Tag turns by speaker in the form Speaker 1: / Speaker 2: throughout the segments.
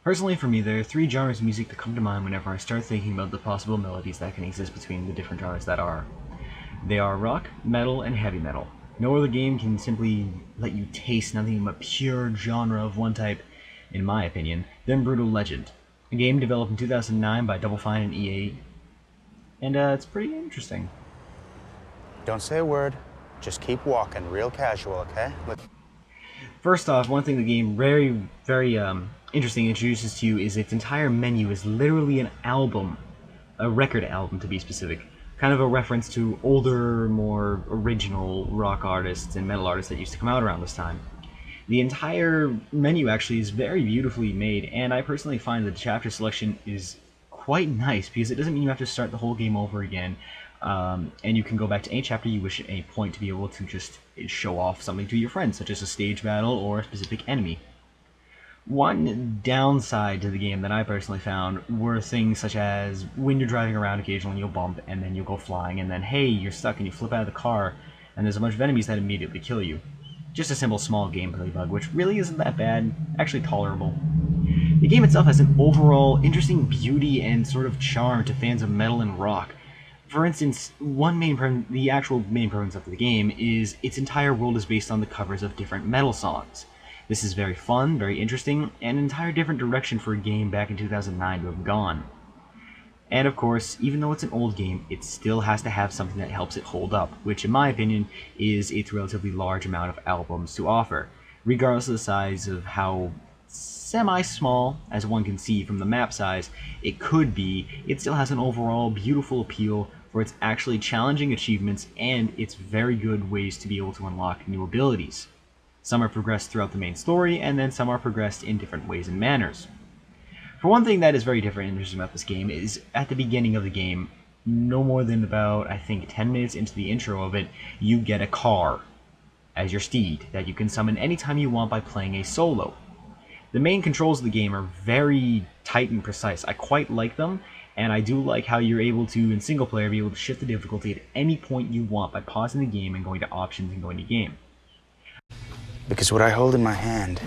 Speaker 1: Personally, for me, there are three genres of music that come to mind whenever I start thinking about the possible melodies that can exist between the different genres that are. They are rock, metal, and heavy metal. No other game can simply let you taste nothing but pure genre of one type, in my opinion, than Brutal Legend. A game developed in 2009 by Double Fine and EA, and it's pretty interesting.
Speaker 2: Don't say a word. Just keep walking, real casual, okay? Look.
Speaker 1: First off, one thing the game very interesting introduces to you is its entire menu is literally an album, a record album to be specific, kind of a reference to older, more original rock artists and metal artists that used to come out around this time. The entire menu actually is very beautifully made, and I personally find that the chapter selection is quite nice because it doesn't mean you have to start the whole game over again, and you can go back to any chapter you wish at any point to be able to just show off something to your friends, such as a stage battle or a specific enemy. One downside to the game that I personally found were things such as when you're driving around, occasionally you'll bump and then you'll go flying, and then hey, you're stuck and you flip out of the car, and there's a bunch of enemies that immediately kill you. Just a simple small gameplay bug, which really isn't that bad, actually tolerable. The game itself has an overall interesting beauty and sort of charm to fans of metal and rock. For instance, the actual main premise of the game is its entire world is based on the covers of different metal songs. This is very fun, very interesting, and an entire different direction for a game back in 2009 to have gone. And of course, even though it's an old game, it still has to have something that helps it hold up, which in my opinion is its relatively large amount of albums to offer. Regardless of the size of how semi-small, as one can see from the map size, it could be, it still has an overall beautiful appeal for its actually challenging achievements and its very good ways to be able to unlock new abilities. Some are progressed throughout the main story, and then some are progressed in different ways and manners. For one thing that is very different and interesting about this game is at the beginning of the game, no more than about, I think, 10 minutes into the intro of it, you get a car as your steed that you can summon anytime you want by playing a solo. The main controls of the game are very tight and precise. I quite like them, and I do like how you're able to, in single player, be able to shift the difficulty at any point you want by pausing the game and going to options and going to game.
Speaker 2: Because what I hold in my hand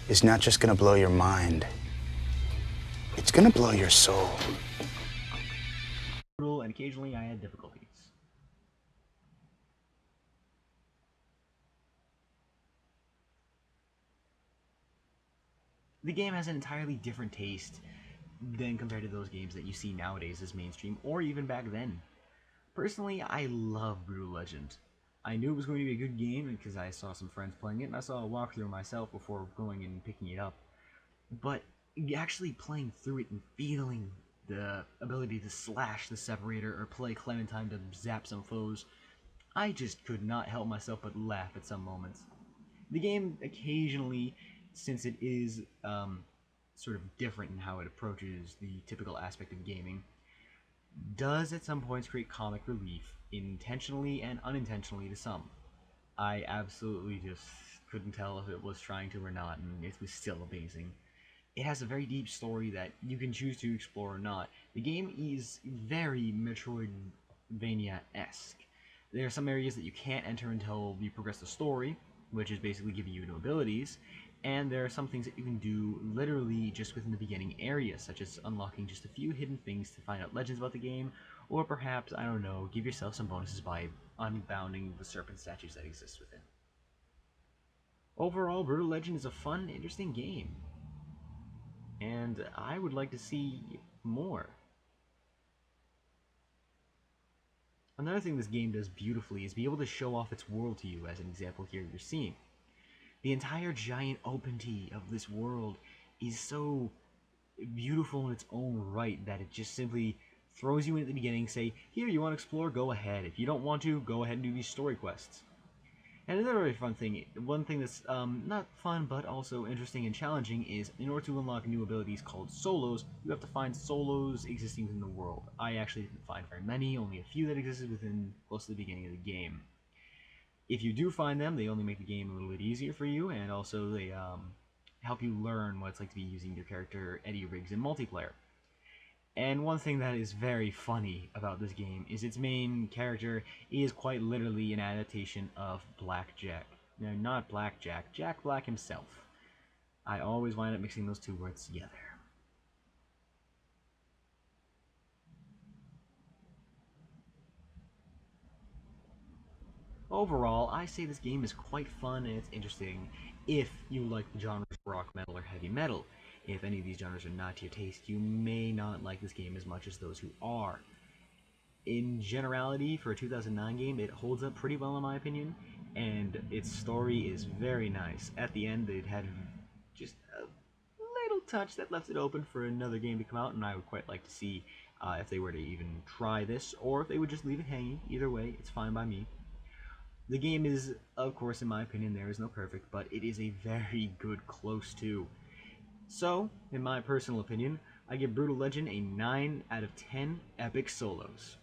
Speaker 2: is not just gonna blow your mind, it's gonna blow your soul.
Speaker 1: And occasionally I had difficulties. The game has an entirely different taste than compared to those games that you see nowadays as mainstream, or even back then. Personally, I love Brutal Legend. I knew it was going to be a good game because I saw some friends playing it, and I saw a walkthrough myself before going and picking it up. But actually playing through it and feeling the ability to slash the separator or play Clementine to zap some foes, I just could not help myself but laugh at some moments. The game occasionally, since it is sort of different in how it approaches the typical aspect of gaming, does at some points create comic relief, intentionally and unintentionally to some. I absolutely just couldn't tell if it was trying to or not, and it was still amazing. It has a very deep story that you can choose to explore or not. The game is very Metroidvania-esque. There are some areas that you can't enter until you progress the story, which is basically giving you new abilities, and there are some things that you can do literally just within the beginning area, such as unlocking just a few hidden things to find out legends about the game, or perhaps, I don't know, give yourself some bonuses by unbounding the serpent statues that exist within. Overall, Brutal Legend is a fun, interesting game, and I would like to see more. Another thing this game does beautifully is be able to show off its world to you, as an example here you're seeing. The entire giant openty of this world is so beautiful in its own right that it just simply throws you in at the beginning, say, here, you want to explore, go ahead. If you don't want to, go ahead and do these story quests. And another very fun thing, one thing that's not fun but also interesting and challenging is in order to unlock new abilities called solos, you have to find solos existing within the world. I actually didn't find very many, only a few that existed within close to the beginning of the game. If you do find them, they only make the game a little bit easier for you, and also they help you learn what it's like to be using your character Eddie Riggs in multiplayer. And one thing that is very funny about this game is its main character is quite literally an adaptation of Black Jack. No, not Black Jack, Jack Black himself. I always wind up mixing those two words together. Overall, I say this game is quite fun and it's interesting if you like the genres rock, metal, or heavy metal. If any of these genres are not to your taste, you may not like this game as much as those who are. In generality, for a 2009 game, it holds up pretty well in my opinion, and its story is very nice. At the end, it had just a little touch that left it open for another game to come out, and I would quite like to see if they were to even try this, or if they would just leave it hanging. Either way, it's fine by me. The game is, of course, in my opinion, there is no perfect, but it is a very good close to. So, in my personal opinion, I give Brutal Legend a 9 out of 10 epic solos.